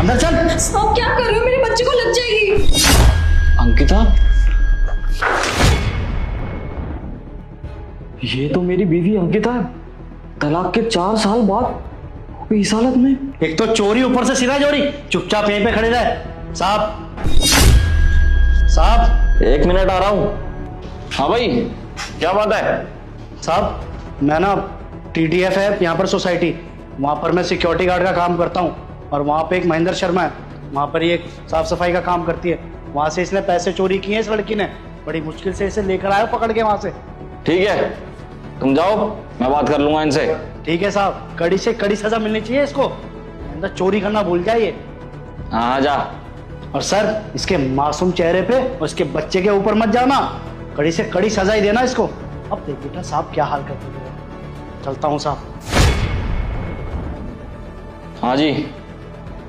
अंदर चल। आप क्या कर रहे हो? मेरे बच्चे को लग जाएगी। अंकिता, ये तो मेरी बीवी अंकिता है। तलाक के 4 साल बाद अभी इस हालत में। एक तो चोरी, ऊपर से सीधा चोरी। चुपचाप यहीं पे खड़े रहे। साहब, साहब 1 मिनट आ रहा हूं। हाँ भाई, क्या बात है? साहब, मैं ना TTF है यहाँ पर सोसाइटी, वहाँ पर मैं सिक्योरिटी गार्ड का काम करता हूँ। और वहाँ पे एक महेंद्र शर्मा है, वहाँ पर ये साफ सफाई का काम करती है। वहाँ से इसने पैसे चोरी किए इस लड़की ने। बड़ी मुश्किल से इसे लेकर आया पकड़ के वहाँ से। ठीक है, तुम जाओ, मैं बात कर लूंगा इनसे। ठीक है साहब, कड़ी से कड़ी सजा मिलनी चाहिए इसको। अंदर चोरी करना भूल जाइए। हाँ जा। और सर, इसके मासूम चेहरे पे और इसके बच्चे के ऊपर मत जाना। कड़ी से कड़ी सजा ही देना इसको। अब देख बेटा साहब क्या हाल करते थे। चलता हूँ साहब। हाँ जी,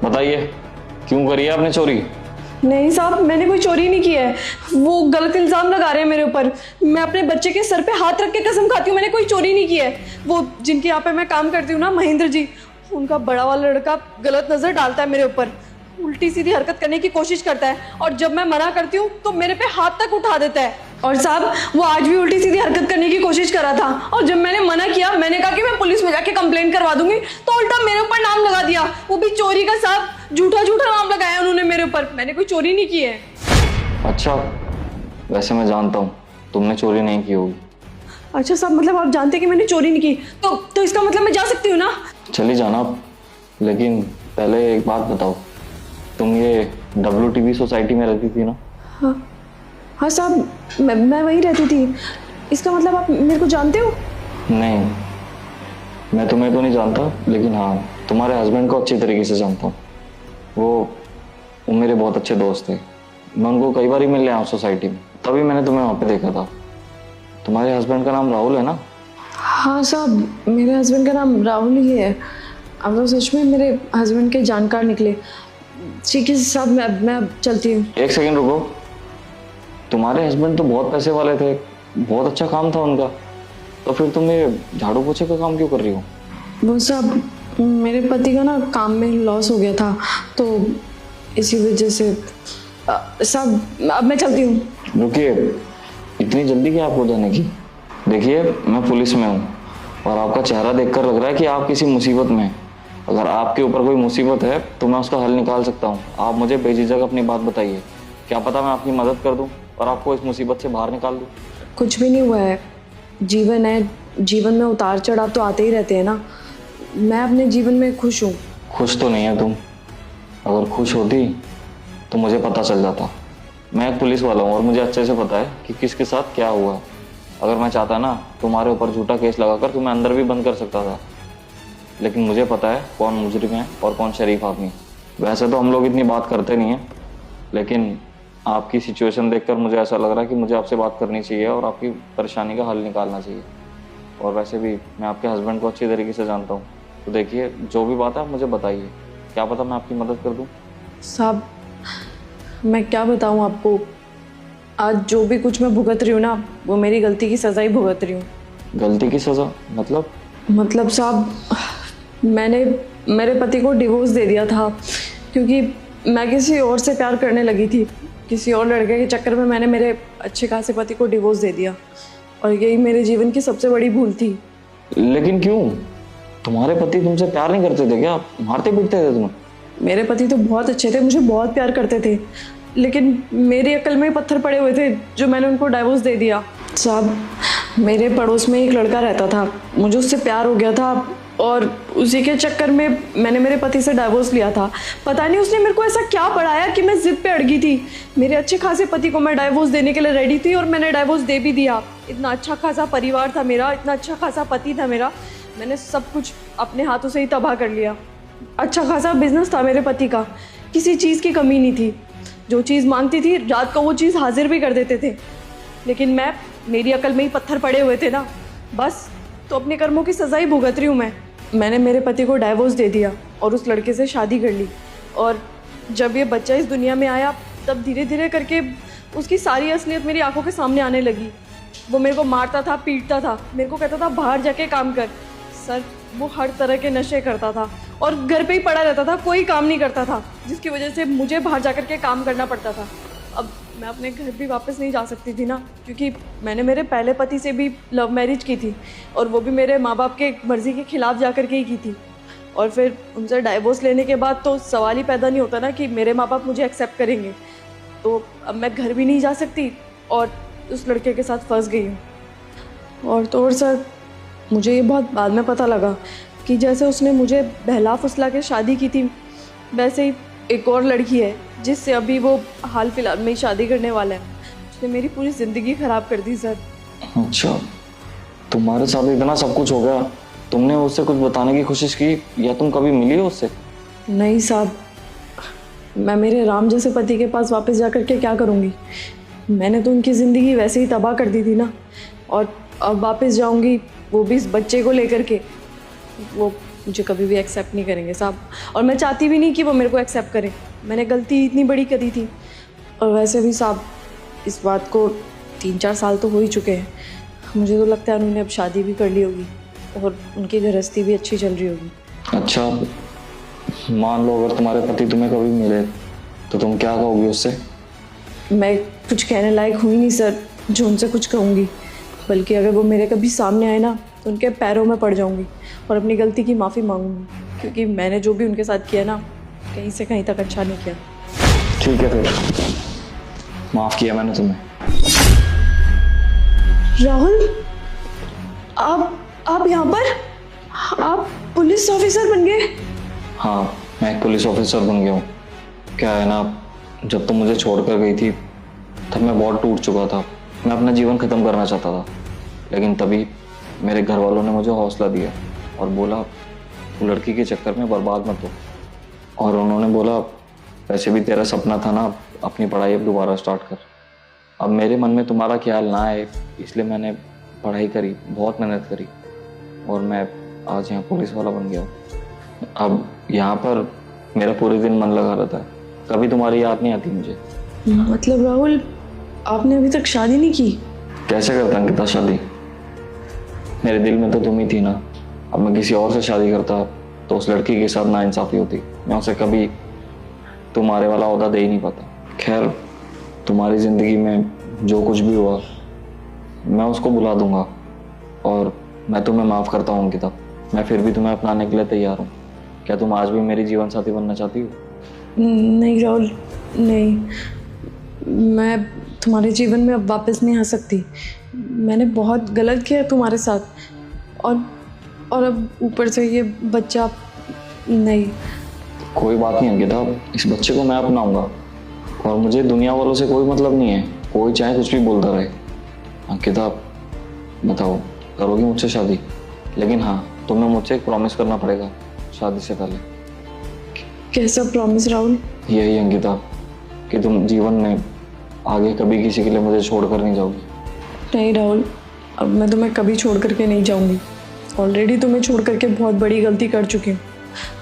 बताइए, क्यों करी है आपने चोरी? नहीं साहब, मैंने कोई चोरी नहीं की है। वो गलत इल्जाम लगा रहे हैं मेरे ऊपर। मैं अपने बच्चे के सर पे हाथ रख के कसम खाती हूँ, मैंने कोई चोरी नहीं की है। वो जिनके यहाँ पे मैं काम करती हूँ ना, महेंद्र जी, उनका बड़ा वाला लड़का गलत नजर डालता है मेरे ऊपर, उल्टी सीधी हरकत करने की कोशिश करता है। और जब मैं मना करती हूँ तो मेरे पे हाथ तक उठा देता है। और साहब, वो आज भी उल्टी सीधी हरकत करने की कोशिश कर रहा था। और जब मैंने मना किया, मैंने कहा कि मैं पुलिस में जाके कंप्लेंट करवा दूंगी, तो उल्टा मेरे ऊपर नाम लगा दिया। वो भी चोरी का। साहब, झूठा झूठा नाम लगाया उन्होंने मेरे ऊपर। मैंने कोई चोरी नहीं की है। अच्छा, वैसे मैं जानता हूँ तुमने चोरी नहीं की होगी। अच्छा साहब, मतलब आप जानते हैं कि मैंने चोरी नहीं की, तो इसका मतलब मैं जा सकती हूँ ना? चली जाना आप, लेकिन पहले एक बात बताओ, तुम ये WTV सोसाइटी में रहती थी ना? हाँ हाँ साहब, मैं वहीं रहती थी। इसका मतलब आप मेरे को जानते हो? नहीं, मैं तुम्हें तो नहीं जानता, लेकिन हाँ, तुम्हारे हस्बैंड को अच्छी तरीके से जानता हूँ। वो मेरे बहुत अच्छे दोस्त थे। मैं उनको कई बार ही मिलने आया सोसाइटी में, तभी मैंने तुम्हें वहाँ पे देखा था। तुम्हारे हस्बैंड का नाम राहुल है ना? हाँ साहब, मेरे हस्बैंड का नाम राहुल ही है। अब तो सच में मेरे हस्बैंड के जानकार निकले। ठीक है साहब, मैं अब चलती हूँ। 1 सेकेंड रुको, तुम्हारे हस्बैंड तो बहुत पैसे वाले थे, बहुत अच्छा काम था उनका, तो फिर तुम ये झाड़ू पोछे का काम क्यों कर रही हो? वो साहब, मेरे पति का ना काम में लॉस हो गया था, तो इसी वजह से। साहब, अब मैं चलती हूँ। रुकिए, इतनी जल्दी क्या आपको जाने की? देखिए, मैं पुलिस में हूँ और आपका चेहरा देखकर लग रहा है कि आप किसी मुसीबत में हैं। अगर आपके ऊपर कोई मुसीबत है तो मैं उसका हल निकाल सकता हूँ। आप मुझे बेझिझक अपनी बात बताइए, क्या पता मैं आपकी मदद कर दूँ और आपको इस मुसीबत से बाहर निकाल दूँ। कुछ भी नहीं हुआ है, जीवन है, जीवन में उतार चढ़ाव तो आते ही रहते हैं ना। मैं अपने जीवन में खुश हूँ। खुश तो नहीं है तुम। अगर खुश होती तो मुझे पता चल जाता। मैं एक पुलिस वाला हूँ और मुझे अच्छे से पता है कि किसके साथ क्या हुआ है। अगर मैं चाहता ना, तुम्हारे ऊपर झूठा केस लगाकर तुम्हें अंदर भी बंद कर सकता था, लेकिन मुझे पता है कौन मुजरिम है और कौन शरीफ आदमी। वैसे तो हम लोग इतनी बात करते नहीं हैं, लेकिन आपकी सिचुएशन देखकर मुझे ऐसा लग रहा है कि मुझे आपसे बात करनी चाहिए और आपकी परेशानी का हल निकालना चाहिए। और वैसे भी मैं आपके हस्बैंड को अच्छी तरीके से जानता हूँ, तो देखिए, जो भी बात है मुझे बताइए, क्या पता मैं आपकी मदद कर दूँ। साहब, मैं क्या बताऊँ आपको, आज जो भी कुछ मैं भुगत रही हूँ ना, वो मेरी गलती की सज़ा ही भुगत रही हूँ। गलती की सज़ा मतलब साहब, मैंने मेरे पति को डिवोर्स दे दिया था, क्योंकि मैं किसी और से प्यार करने लगी थी। किसी और लड़के के चक्कर में मैंने मेरे अच्छे खासे पति को डिवोर्स दे दिया, और यही मेरे जीवन की सबसे बड़ी भूल थी। लेकिन क्यों? तुम्हारे पति तुमसे प्यार नहीं करते थे क्या? मारते पीटते थे तुम्हें? मेरे पति तो बहुत अच्छे थे, मुझे बहुत प्यार करते थे, लेकिन मेरी अक्ल में पत्थर पड़े हुए थे जो मैंने उनको डाइवोर्स दे दिया। साहब, मेरे पड़ोस में एक लड़का रहता था, मुझे उससे प्यार हो गया था और उसी के चक्कर में मैंने मेरे पति से डाइवोर्स लिया था। पता नहीं उसने मेरे को ऐसा क्या पढ़ाया कि मैं जिद पे अड़गी थी। मेरे अच्छे खासे पति को मैं डाइवोर्स देने के लिए रेडी थी और मैंने डाइवोर्स दे भी दिया। इतना अच्छा खासा परिवार था मेरा, इतना अच्छा खासा पति था मेरा, मैंने सब कुछ अपने हाथों से ही तबाह कर लिया। अच्छा खासा बिजनेस था मेरे पति का, किसी चीज़ की कमी नहीं थी। जो चीज़ मांगती थी रात को वो चीज़ हाजिर भी कर देते थे, लेकिन मेरी अकल में ही पत्थर पड़े हुए थे ना, बस। तो अपने कर्मों की सज़ा ही भुगत रही हूँ मैंने मेरे पति को डाइवोर्स दे दिया और उस लड़के से शादी कर ली। और जब ये बच्चा इस दुनिया में आया, तब धीरे धीरे करके उसकी सारी असलियत मेरी आंखों के सामने आने लगी। वो मेरे को मारता था, पीटता था, मेरे को कहता था बाहर जाके काम कर। सर, वो हर तरह के नशे करता था और घर पे ही पड़ा रहता था, कोई काम नहीं करता था, जिसकी वजह से मुझे बाहर जाकर के काम करना पड़ता था। अब मैं अपने घर भी वापस नहीं जा सकती थी ना, क्योंकि मैंने मेरे पहले पति से भी लव मैरिज की थी और वो भी मेरे माँ बाप के मर्ज़ी के खिलाफ जा कर के ही की थी। और फिर उनसे डाइवोर्स लेने के बाद तो सवाल ही पैदा नहीं होता ना कि मेरे माँ बाप मुझे एक्सेप्ट करेंगे। तो अब मैं घर भी नहीं जा सकती और उस लड़के के साथ फंस गई हूँ। और तो और सर, मुझे ये बहुत बाद में पता लगा कि जैसे उसने मुझे बहला फुसला के शादी की थी, वैसे ही एक और लड़की है जिससे अभी वो हाल फिलहाल में ही शादी करने वाला है। उसने मेरी पूरी ज़िंदगी ख़राब कर दी सर। अच्छा, तुम्हारे साथ इतना सब कुछ हो गया, तुमने उससे कुछ बताने की कोशिश की या तुम कभी मिली हो उससे? नहीं साहब, मैं मेरे राम जैसे पति के पास वापस जा कर के क्या करूँगी? मैंने तो उनकी ज़िंदगी वैसे ही तबाह कर दी थी ना, और अब वापस जाऊँगी वो भी इस बच्चे को लेकर के, वो मुझे कभी भी एक्सेप्ट नहीं करेंगे साहब। और मैं चाहती भी नहीं कि वो मेरे को एक्सेप्ट करें, मैंने गलती इतनी बड़ी करी थी। और वैसे भी साहब, इस बात को 3-4 साल तो हो ही चुके हैं। मुझे तो लगता है उन्होंने अब शादी भी कर ली होगी और उनकी गृहस्थी भी अच्छी चल रही होगी। अच्छा, मान लो अगर तुम्हारे पति तुम्हें कभी मिले तो तुम क्या कहोगी उससे? मैं कुछ कहने लायक हुई नहीं सर जो उनसे कुछ कहूँगी, बल्कि अगर वो मेरे कभी सामने आए ना तो उनके पैरों में पड़ जाऊँगी और अपनी गलती की माफ़ी मांगूंगी, क्योंकि मैंने जो भी उनके साथ किया ना, कहीं से कहीं तक अच्छा नहीं किया। ठीक है, फिर माफ़ किया मैंने तुम्हें। राहुल, आप यहाँ पर? आप पुलिस ऑफिसर बन गए? हाँ, मैं एक पुलिस ऑफिसर बन गया हूँ। क्या है ना, जब तुम मुझे छोड़ कर गई थी तब मैं बहुत टूट चुका था। मैं अपना जीवन ख़त्म करना चाहता था, लेकिन तभी मेरे घर वालों ने मुझे हौसला दिया और बोला तू लड़की के चक्कर में बर्बाद मत हो। और उन्होंने बोला वैसे भी तेरा सपना था ना, अपनी पढ़ाई अब दोबारा स्टार्ट कर। अब मेरे मन में तुम्हारा ख्याल ना आए इसलिए मैंने पढ़ाई करी, बहुत मेहनत करी और मैं आज यहाँ पुलिस वाला बन गया हूँ। अब यहाँ पर मेरा पूरे दिन मन लगा रहता है, कभी तुम्हारी याद नहीं आती मुझे। मतलब राहुल, आपने अभी तक शादी नहीं की? कैसे करता अंकिता शादी? मेरे दिल में तो तुम ही थी ना। अब मैं किसी और से शादी करता तो उस लड़की के साथ नाइंसाफ़ी होती, मैं उसे कभी तुम्हारे वाला ओहदा दे ही नहीं पाता। खैर, तुम्हारी ज़िंदगी में जो कुछ भी हुआ मैं उसको भुला दूंगा और मैं तुम्हें माफ़ करता हूँ अंकिता। मैं फिर भी तुम्हें अपनाने के लिए तैयार हूँ। क्या तुम आज भी मेरी जीवन साथी बनना चाहती हो? नहीं राहुल, नहीं, मैं तुम्हारे जीवन में अब वापस नहीं आ सकती। मैंने बहुत गलत किया तुम्हारे साथ और अब ऊपर से ये बच्चा। नहीं, कोई बात नहीं अंकिता, इस बच्चे को मैं अपनाऊंगा और मुझे दुनिया वालों से कोई मतलब नहीं है, कोई चाहे कुछ भी बोलता रहे। अंकिता बताओ, करोगी मुझसे शादी? लेकिन हाँ, तुम्हें मुझसे एक प्रॉमिस करना पड़ेगा शादी से पहले। कैसा प्रॉमिस राहुल? यही अंकिता कि तुम जीवन में आगे कभी किसी के लिए मुझे छोड़कर नहीं जाओगी। नहीं राहुल, अब मैं तुम्हें कभी छोड़ करके नहीं जाऊंगी। ऑलरेडी तुम्हें छोड़ करके बहुत बड़ी गलती कर चुकी हूँ।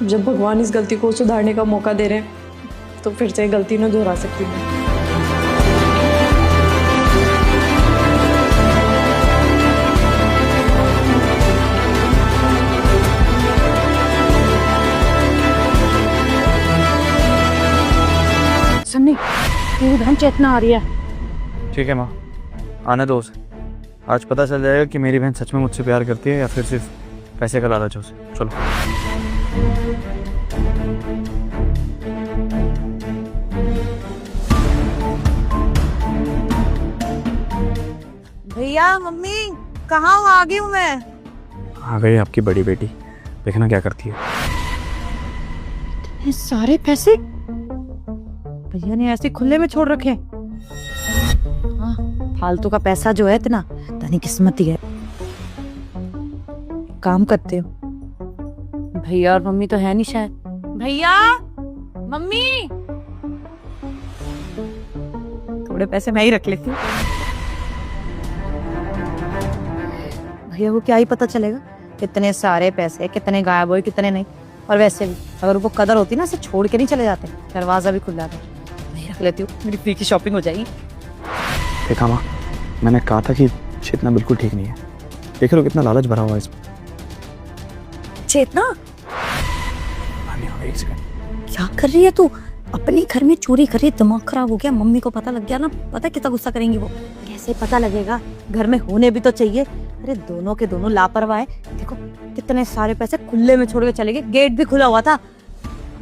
अब जब भगवान इस गलती को सुधारने का मौका दे रहे हैं तो फिर से गलती न दोहरा सकती हूँ। सन्नी, मेरी बहन चेतना आ रही है। ठीक है माँ, आने दो उसे। आज पता चल जाएगा कि मेरी बहन सच में मुझसे प्यार करती है या फिर सिर्फ पैसे का लालच है उसे। चलो। भैया, मम्मी, कहाँ हूँ? आ गई हूँ मैं। आ गई आपकी बड़ी बेटी, देखना क्या करती है। ये सारे पैसे भैया ने ऐसे खुले में छोड़ रखे। हाँ, फालतू का पैसा जो है इतना, तनी किस्मत ही है। काम करते हो, भैया और मम्मी तो है नहीं शायद। भैया, मम्मी, थोड़े पैसे मैं ही रख लेती हूँ। भैया को क्या ही पता चलेगा कितने सारे पैसे, कितने गायब हुए, कितने नहीं। और वैसे भी अगर उनको कदर होती ना, इसे छोड़ के नहीं चले जाते। दरवाजा भी खुला था, मैं रख लेती हूँ, मेरी फ्री की शॉपिंग हो जाएगी। देखा माँ, मैंने कहा था कि चेतना बिल्कुल ठीक नहीं है। देख लो कितना लालच भरा हुआ है इसमें। चेतना? एक सेकंड। क्या कर रही है तू? अपने घर में चोरी कर रही है, दिमाग खराब हो गया। मम्मी को पता लग गया ना, पता कितना गुस्सा करेंगी वो। कैसे पता लगेगा? घर में होने भी तो चाहिए। अरे दोनों के दोनों लापरवाह है। देखो कितने सारे पैसे खुले में छोड़ के चले गए, गेट भी खुला हुआ था।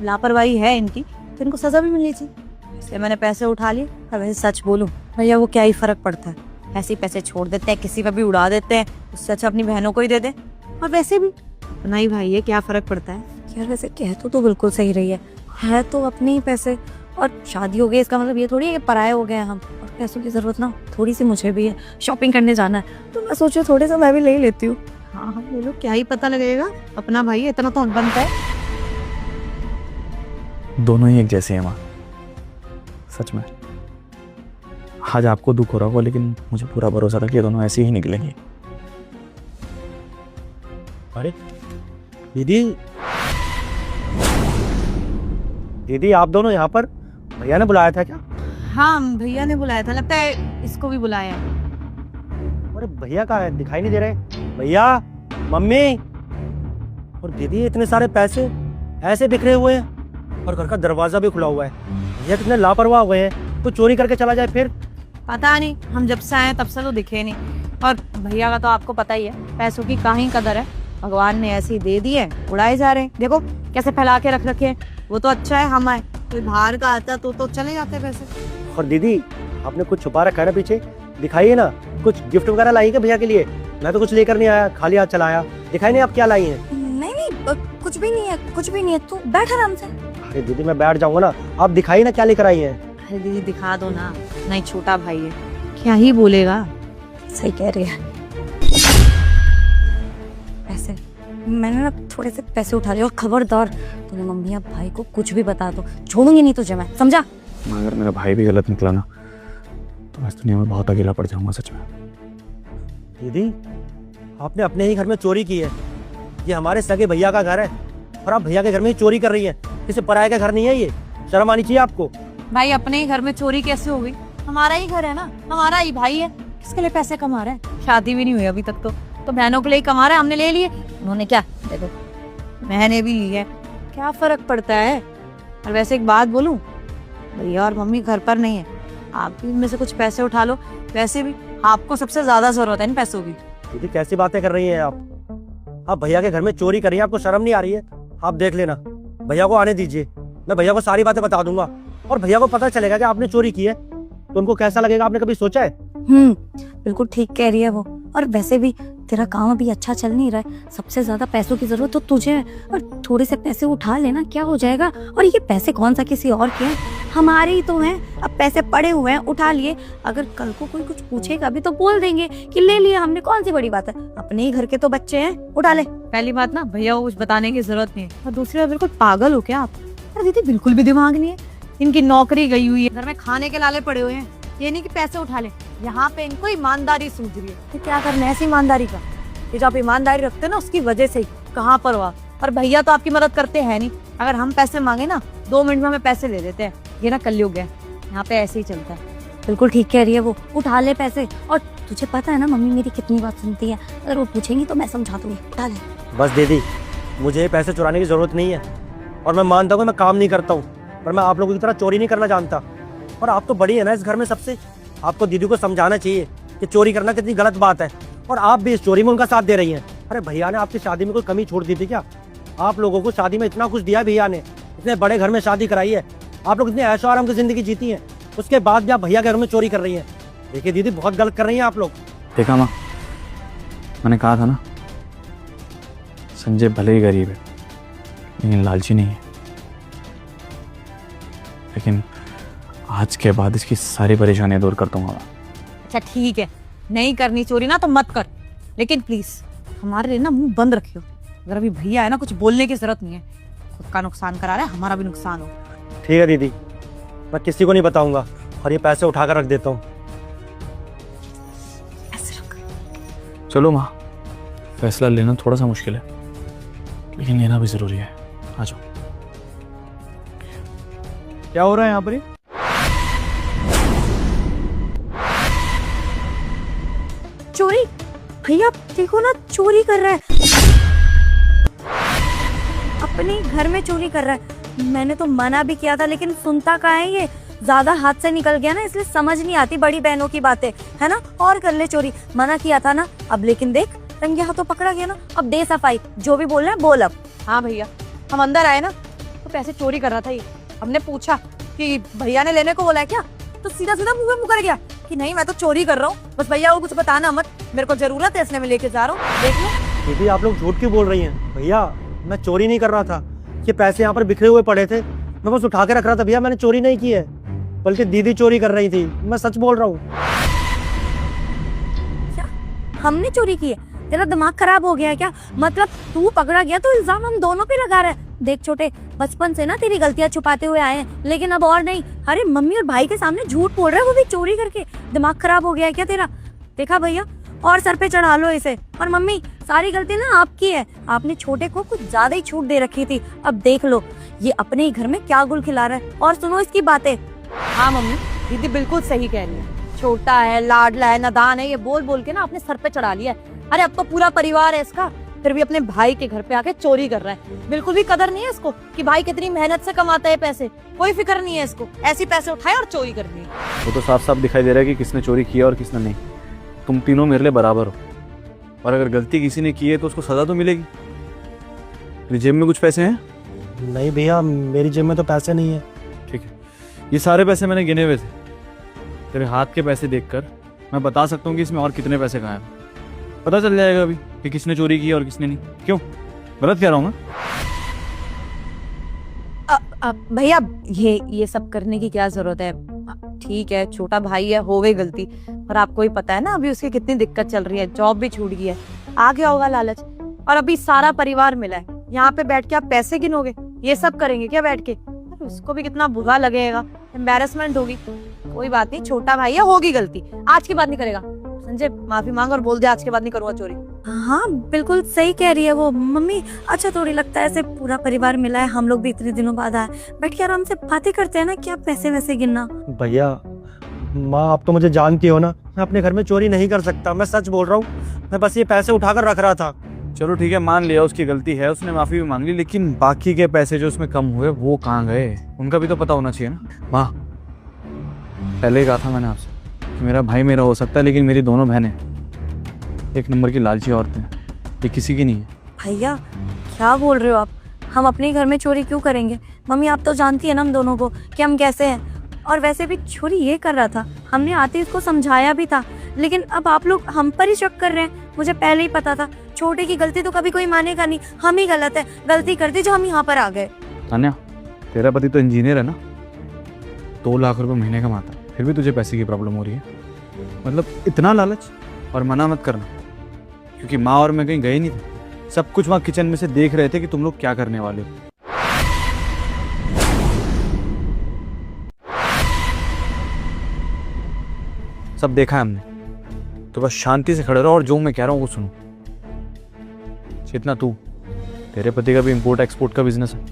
लापरवाही है इनकी तो इनको सजा भी मिलनी चाहिए। इसलिए मैंने पैसे उठा लिए। और वैसे सच बोलूं भैया, वो क्या ही फर्क पड़ता है, ऐसे ही पैसे छोड़ देते हैं, किसी पर भी उड़ा देते हैं। उससे अच्छा अपनी बहनों को ही दे दे। और वैसे भी अपना ही भाई है, क्या फर्क पड़ता है यार। वैसे कह तो बिल्कुल सही रही है तो अपने ही पैसे। और शादी हो गई इसका मतलब ये थोड़ी है कि पराये हो गए हम। और पैसों की जरूरत ना थोड़ी सी मुझे भी है, शॉपिंग करने जाना है, तो मैं सोचा थोड़े से मैं भी ले ही लेती हूँ। हाँ हाँ ले लो, क्या ही पता लगेगा, अपना भाई है, इतना तो हक बनता है। दोनों ही एक जैसे हैं माँ, सच में। आज आपको दुख हो रहा होगा, लेकिन मुझे पूरा भरोसा था कि ये दोनों ऐसे ही निकलेंगे। अरे दीदी, दीदी आप दोनों यहाँ पर? भैया ने बुलाया था क्या? हाँ भैया ने बुलाया था, लगता है इसको भी बुलाया है। अरे भैया कहाँ है? दिखाई नहीं दे रहे। भैया, मम्मी और दीदी, इतने सारे पैसे ऐसे बिखरे हुए हैं और घर का दरवाजा भी खुला हुआ है। भैया कितने लापरवाह हुए हैं, तो चोरी करके चला जाए फिर। पता नहीं, हम जब से आए तब से तो दिखे नहीं। और भैया का तो आपको पता ही है, पैसों की कहाँ ही कदर है। भगवान ने ऐसे ही दे दिए, उड़ाए जा रहे हैं। देखो कैसे फैला के रख रखे हैं। वो तो अच्छा है हम आए, कोई बाहर का आता तो चले जाते पैसे। और दीदी, आपने कुछ छुपा रखा है ना पीछे? दिखाइए ना, कुछ गिफ्ट वगैरह लाई क्या भैया के लिए? मैं तो कुछ लेकर नहीं आया, खाली हाथ चला आया। दिखाई नहीं आप क्या लाई हैं? नहीं कुछ भी नहीं है, कुछ भी नहीं है। तू बैठ आराम से। अरे दीदी मैं बैठ जाऊंगा ना, आप दिखाइए ना क्या लेकर आई हैं। अरे दीदी दिखा दो ना, नहीं छोटा भाई है, क्या ही बोलेगा। सही कह रही है। पैसे मैंने ना थोड़े से पैसे उठा लिए। और खबरदार तूने मम्मी या भाई को कुछ भी बता दो, छोड़ूंगी नहीं तुझे मैं, समझा? अगर मेरा भाई भी गलत निकला ना, तो इस दुनिया में बहुत अकेला पड़ जाऊंगा सच में। दीदी, आपने अपने ही घर में चोरी की है। ये हमारे सगे भैया का घर है और आप भैया के घर में ही चोरी कर रही हैं। किसी पराये का घर नहीं है ये, शर्म आनी चाहिए आपको। भाई अपने ही घर में चोरी कैसे हो गई? हमारा ही घर है ना, हमारा ही भाई है। किसके लिए पैसे कमा रहा है? शादी भी नहीं हुई अभी तक तो बहनों के लिए कमा रहा है। हमने ले लिए, उन्होंने क्या, देखो मैंने भी ली है, क्या फर्क पड़ता है। और वैसे एक बात बोलूं, भैया और मम्मी घर पर नहीं है, आप भी इनमें से कुछ पैसे उठा लो। वैसे भी आपको सबसे ज्यादा जरूरत है इन पैसों की। दीदी कैसी बातें कर रही हैं आप भैया के घर में चोरी कर रही हैं, आपको शर्म नहीं आ रही है? आप देख लेना, भैया को आने दीजिए, मैं भैया को सारी बातें बता दूंगा। और भैया को पता चलेगा कि आपने चोरी की है तो उनको कैसा लगेगा, आपने कभी सोचा है? बिल्कुल ठीक कह रही है वो। और वैसे भी तेरा काम अभी अच्छा चल नहीं रहा है, सबसे ज्यादा पैसों की जरूरत तो तुझे है। और थोड़े से पैसे उठा लेना, क्या हो जाएगा। और ये पैसे कौन सा किसी और के हैं, हमारे ही तो हैं। अब पैसे पड़े हुए हैं, उठा लिए। अगर कल को कोई कुछ पूछेगा भी तो बोल देंगे कि ले लिया हमने, कौन सी बड़ी बात है। अपने ही घर के तो बच्चे हैं, उठा ले। पहली बात ना, भैया को कुछ बताने की जरूरत नहीं है। और दूसरी बात, बिल्कुल पागल हो क्या आप? अरे दीदी बिल्कुल भी दिमाग नहीं है, इनकी नौकरी गई हुई है, घर में खाने के लाले पड़े हुए हैं। ये नहीं कि पैसे उठा ले, यहाँ पे इनको ईमानदारी सूझ रही है। तो क्या करना है ऐसी ईमानदारी का? ये जो आप ईमानदारी रखते हैं ना, उसकी वजह से ही कहाँ पर हुआ। और भैया तो आपकी मदद करते हैं नहीं। अगर हम पैसे मांगे ना, 2 मिनट में हमें पैसे ले देते हैं। ये ना कलयुग है, यहाँ पे ऐसे ही चलता है। बिल्कुल ठीक कह रही है वो, उठा ले पैसे। और तुझे पता है ना मम्मी मेरी कितनी बात सुनती है, अगर वो पूछेंगी तो मैं समझा दूंगी। उठा ले। बस दीदी, मुझे पैसे चुराने की जरूरत नहीं है। और मैं मानता हूँ मैं काम नहीं करता हूँ, पर मैं आप लोगों की तरह चोरी नहीं करना जानता। और आप तो बड़ी है ना इस घर में सबसे, आपको दीदी को समझाना चाहिए कि चोरी करना कितनी गलत बात है। और आप भी इस चोरी में उनका साथ दे रही हैं। अरे भैया ने आपकी शादी में कोई कमी छोड़ दी थी क्या? आप लोगों को शादी में इतना कुछ दिया है भैया ने, इतने बड़े घर में शादी कराई है, आप लोग इतने ऐशो आराम की जिंदगी जीती हैं, उसके बाद भी आप भैया के घर में चोरी कर रही हैं। देखिए दीदी, बहुत गलत कर रही हैं आप लोग। देखा माँ, मैंने कहा था ना, संजय भले ही गरीब है लेकिन लालची नहीं है। लेकिन आज के बाद इसकी सारी परेशानियां दूर कर दूंगा। अच्छा ठीक है, नहीं करनी चोरी ना तो मत कर, लेकिन प्लीज हमारे लिए ना मुंह बंद रखियो। अगर अभी भैया है ना, कुछ बोलने की जरूरत नहीं है। खुद का नुकसान करा रहा है, हमारा भी नुकसान हो। ठीक है दीदी, मैं किसी को नहीं बताऊंगा और ये पैसे उठाकर रख देता हूँ। ऐसे रख। चलो माँ, फैसला लेना थोड़ा सा मुश्किल है लेकिन लेना भी जरूरी है। आ जाओ। क्या हो रहा है यहाँ पर? चोरी? भैया देखो ना, चोरी कर रहा है, अपने घर में चोरी कर रहा है। मैंने तो मना भी किया था लेकिन सुनता कहाँ है ये। ज्यादा हाथ से निकल गया ना, इसलिए समझ नहीं आती बड़ी बहनों की बातें, है ना। और कर ले चोरी, मना किया था ना। अब लेकिन देख रंगे हाथों पकड़ा गया ना, अब दे सफाई, जो भी बोल रहा है बोल अब। हाँ भैया, हम अंदर आए ना तो पैसे चोरी कर रहा था ये। हमने पूछा कि भैया ने लेने को बोला है क्या, तो सीधा सीधा मुंह में मुकर गया कि नहीं मैं तो चोरी कर रहा हूँ, बस भैया वो कुछ बताना मत, मेरे को जरूरत है इसलिए मैं लेके जा रहा हूँ, देख लो। दीदी आप लोग झूठ क्यों बोल रही हैं? भैया मैं चोरी नहीं कर रहा था, ये पैसे यहाँ पर बिखरे हुए पड़े थे, मैं बस उठा के रख रहा था। भैया मैंने चोरी नहीं की है, बल्कि दीदी चोरी कर रही थी, मैं सच बोल रहा हूँ। क्या हमने चोरी की है? तेरा दिमाग खराब हो गया है क्या? मतलब तू पकड़ा गया तो इल्जाम हम दोनों पे लगा रहा है। देख छोटे, बचपन से ना तेरी गलतियां छुपाते हुए आए हैं, लेकिन अब और नहीं। अरे मम्मी और भाई के सामने झूठ बोल रहा है, वो भी चोरी करके। दिमाग खराब हो गया है क्या तेरा? देखा भैया, और सर पे चढ़ा लो इसे। और मम्मी, सारी गलती ना आपकी है, आपने छोटे को कुछ ज्यादा ही छूट दे रखी थी। अब देख लो ये अपने ही घर में क्या गुल खिला रहा है। और सुनो इसकी बातें। हाँ मम्मी, दीदी बिल्कुल सही कह रही है, छोटा है, लाडला है, नादान है, ये बोल बोल के ना अपने सर पे चढ़ा लिया है। अरे अब तो पूरा परिवार है इसका, फिर भी अपने भाई के घर पे आके चोरी कर रहा है। बिल्कुल भी कदर नहीं है इसको कि भाई कितनी मेहनत से कमाता है पैसे, कोई फिक्र नहीं है इसको। ऐसी पैसे उठाए और चोरी करनी है। वो तो साफ साफ दिखाई दे रहा है कि किसने चोरी किया और किसने नहीं। तुम तीनों मेरे लिए बराबर हो, और अगर गलती किसी ने की है तो उसको सजा तो मिलेगी। तेरी जेब में कुछ पैसे हैं? नहीं भैया, मेरी जेब में तो पैसे नहीं है। ठीक है, ये सारे पैसे मैंने गिने हुए थे। तेरे हाथ के पैसे देखकर मैं बता सकता हूँ कि इसमें और कितने पैसे कहाँ हैं। पता चल जाएगा अभी कि किसने चोरी की और किसने नहीं। क्यों, गलत कह रहा हूँ मैं? भैया ये सब करने की क्या जरूरत है? ठीक है, छोटा भाई है, हो गई गलती, पर आपको ही पता है ना अभी उसकी कितनी दिक्कत चल रही है, जॉब भी छूट गई है, आ गया होगा लालच। और अभी सारा परिवार मिला है, यहाँ पे बैठ के आप पैसे गिनोगे? ये सब करेंगे क्या बैठ के? उसको भी कितना बुरा लगेगा, एम्बैरेसमेंट होगी। कोई बात नहीं, छोटा भाई है, होगी गलती, आज की बात नहीं करेगा। संजय माफी मांग और बोल दे आज के बाद नहीं करूंगा चोरी। हाँ बिल्कुल सही कह रही है वो मम्मी। अच्छा थोड़ी लगता है ऐसे पूरा परिवार मिला है, हम लोग भी इतने दिनों बाद आए, बैठ के आराम से बातें करते हैं ना, क्या पैसे वैसे गिनना। भैया माँ, आप तो मुझे जानती हो ना, मैं अपने घर में चोरी नहीं कर सकता, मैं सच बोल रहा हूँ। मैं बस ये पैसे उठाकर रख रहा था। चलो ठीक है, मान लिया उसकी गलती है, उसने माफ़ी भी मांग ली, लेकिन बाकी के पैसे जो उसमें कम हुए वो कहाँ गए, उनका भी तो पता होना चाहिए ना। माँ, पहले ही कहा था मैंने आपसे कि मेरा भाई मेरा हो सकता है, लेकिन मेरी दोनों बहनें एक नंबर की लालची औरतें हैं, ये किसी की नहीं है। भैया क्या बोल रहे हो आप? हम अपने घर में चोरी क्यों करेंगे? मम्मी आप तो जानती है ना हम दोनों को कि हम कैसे हैं। और वैसे भी चोरी ये कर रहा था, हमने आते इसको समझाया भी था, लेकिन अब आप लोग हम पर ही शक कर रहे हैं। मुझे पहले ही पता था, छोटे की गलती तो कभी कोई मानेगा नहीं, हम ही गलत है, गलती कर दी जो हम यहाँ पर आ गए। तान्या, तेरा पति तो इंजीनियर है ना, 2 लाख रुपए महीने कमाता, फिर भी तुझे पैसे की प्रॉब्लम हो रही है? मतलब इतना लालच? और मना मत करना, क्योंकि माँ और मैं कहीं गए नहीं थे, सब कुछ वहाँ किचन में से देख रहे थे कि तुम लोग क्या करने वाले हो। सब देखा है हमने, तो बस शांति से खड़े रहो और जो मैं कह रहा हूँ वो सुनो। जितना तू, तेरे पति का भी इंपोर्ट एक्सपोर्ट का बिजनेस है,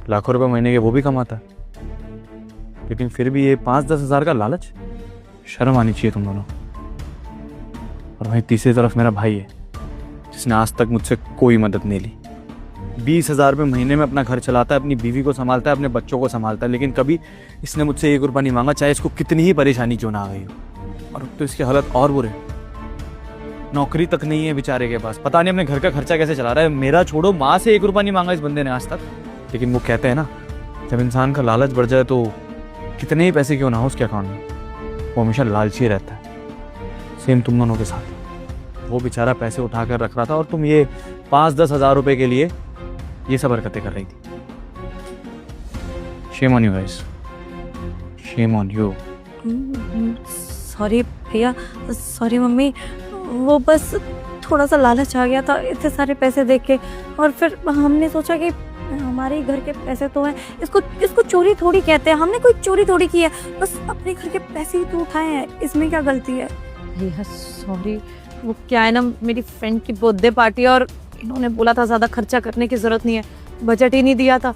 लाखों रुपए महीने के वो भी कमाता है, लेकिन फिर भी ये 5-10 हज़ार का लालच, शर्म आनी चाहिए तुम दोनों। और वहीं तीसरी तरफ मेरा भाई है, जिसने आज तक मुझसे कोई मदद नहीं ली। 20 हज़ार रुपये महीने में अपना घर चलाता है, अपनी बीवी को संभालता है, अपने बच्चों को संभालता है, लेकिन कभी इसने मुझसे 1 रुपया नहीं मांगा, चाहे इसको कितनी ही परेशानी क्यों ना आ गई हो। और अब तो इसके हालत और बुरे, नौकरी तक नहीं है बेचारे के पास, पता नहीं अपने घर का खर्चा कैसे चला रहा है। मेरा छोड़ो, माँ से 1 रुपया नहीं मांगा इस बंदे ने आज तक। लेकिन वो कहते हैं ना, जब इंसान का लालच बढ़ जाए तो कितने ही पैसे क्यों ना हो उसके अकाउंट में, वो हमेशा लालची रहता है। सेम तुम दोनों के साथ, वो बेचारा पैसे उठा कर रख रहा था और तुम ये 5-10 हज़ार रुपए के लिए ये सब हरकतें कर रही थी। Shame on you guys, shame on you. Sorry भैया, सॉरी मम्मी, वो बस थोड़ा सा लालच आ गया था इतने सारे पैसे देख के, और फिर हमने सोचा कि हमारे घर के पैसे तो हैं, इसको चोरी थोड़ी कहते हैं, हमने कोई चोरी थोड़ी की है, बस अपने घर के पैसे ही तो उठाए हैं, इसमें क्या गलती है? भैया सॉरी, वो क्या है ना, मेरी फ्रेंड की बर्थडे पार्टी और इन्होंने बोला था ज़्यादा खर्चा करने की ज़रूरत नहीं है, बजट ही नहीं दिया था।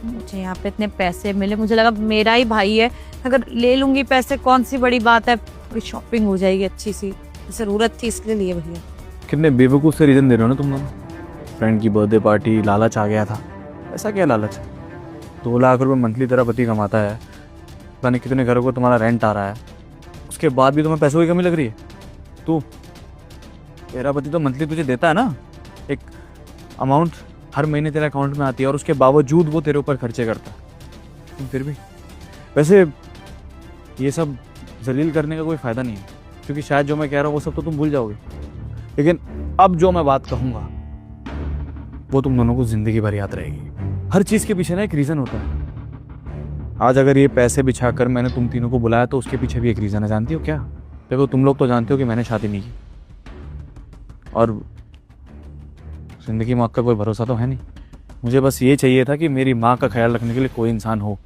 मुझे यहाँ पे इतने पैसे मिले, मुझे लगा मेरा ही भाई है, अगर ले लूँगी पैसे कौन सी बड़ी बात है, कोई शॉपिंग हो जाएगी अच्छी सी, ज़रूरत थी इसलिए लिए भैया। कितने बेवकूफ़ से रीज़न दे रहे हो ना तुम लोग। फ्रेंड की बर्थडे पार्टी, लालच आ गया था, ऐसा क्या लालच? 2 लाख रुपए मंथली तेरा पति कमाता है, पता नहीं कितने घरों को तुम्हारा रेंट आ रहा है, उसके बाद भी तुम्हें पैसों की कमी लग रही है? तेरा पति तो मंथली तुझे देता है ना, एक अमाउंट हर महीने तेरे अकाउंट में आती है, और उसके बावजूद वो तेरे ऊपर खर्चे करता है। तुम फिर भी वैसे ये सब जलील करने का कोई फ़ायदा नहीं है, क्योंकि शायद जो मैं कह रहा हूँ वो सब तो तुम भूल जाओगे, लेकिन अब जो मैं बात कहूँगा वो तुम दोनों को ज़िंदगी भर याद रहेगी। हर चीज़ के पीछे ना एक रीज़न होता है। आज अगर ये पैसे बिछा कर मैंने तुम तीनों को बुलाया तो उसके पीछे भी एक रीज़न है, जानती हो क्या? देखो, तुम लोग तो जानते हो कि मैंने शादी नहीं की, और ज़िंदगी मौत का कोई भरोसा तो है नहीं। मुझे बस ये चाहिए था कि मेरी माँ का ख्याल रखने के लिए कोई इंसान हो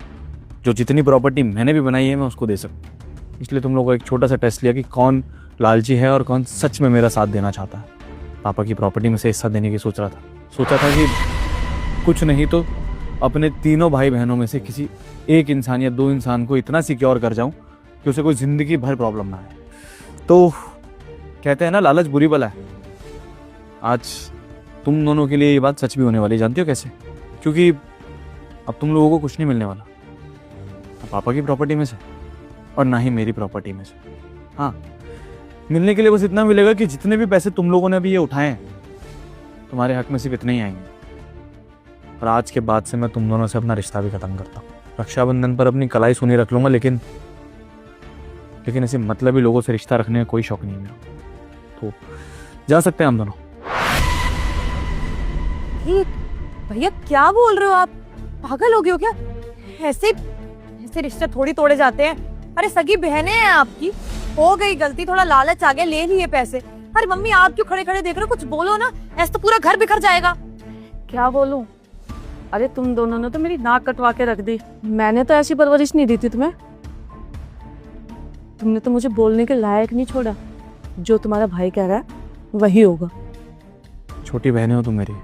जो जितनी प्रॉपर्टी मैंने भी बनाई है मैं उसको दे सकूँ। इसलिए तुम लोगों को एक छोटा सा टेस्ट लिया कि कौन लालची है और कौन सच में मेरा साथ देना चाहता है। पापा की प्रॉपर्टी में से हिस्सा देने की सोचा था कि कुछ नहीं तो अपने तीनों भाई बहनों में से किसी एक इंसान या 2 इंसान को इतना सिक्योर कर जाऊं कि उसे कोई ज़िंदगी भर प्रॉब्लम ना आए। तो कहते हैं ना, लालच बुरी बला है। आज तुम दोनों के लिए ये बात सच भी होने वाली, जानती हो कैसे? क्योंकि अब तुम लोगों को कुछ नहीं मिलने वाला, ना पापा की प्रॉपर्टी में से और ना ही मेरी प्रॉपर्टी में से। हाँ, मिलने के लिए बस इतना मिलेगा कि जितने भी पैसे तुम लोगों ने अभी ये उठाए हैं, तुम्हारे हक में सिर्फ इतने ही आएंगे। और आज के बाद से मैं तुम दोनों से अपना रिश्ता भी खत्म करता हूँ। रक्षाबंधन पर अपनी कलाई सुनी रख लूंगा, लेकिन ऐसे मतलबी लोगों से रिश्ता रखने में कोई शौक नहीं है मेरा। तो जा सकते हैं हम दोनों। ये भैया क्या बोल रहे हो आप? पागल हो गए हो क्या? ऐसे रिश्ते थोड़ी तोड़े जाते हैं। अरे सगी बहनें हैं आपकी, हो गई गलती, थोड़ा लालच आ गया, ले लिए पैसे। अरे मम्मी आप क्यों खड़े खड़े देख रहे हो? कुछ बोलो ना, ऐसे तो पूरा घर बिखर जाएगा। क्या बोलूं? अरे तुम दोनों ने तो मेरी नाक कटवा के रख दी। मैंने तो ऐसी परवरिश नहीं दी थी तुम्हें। तुमने तो मुझे बोलने के लायक नहीं छोड़ा। जो तुम्हारा भाई कह रहा है वही होगा। छोटी बहनें हो तुम मेरी,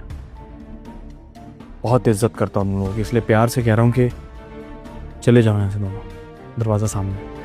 बहुत इज्जत करता हूँ तुम लोगों की, इसलिए प्यार से कह रहा हूँ कि चले जाओ यहाँ से दोनों, दरवाज़ा सामने।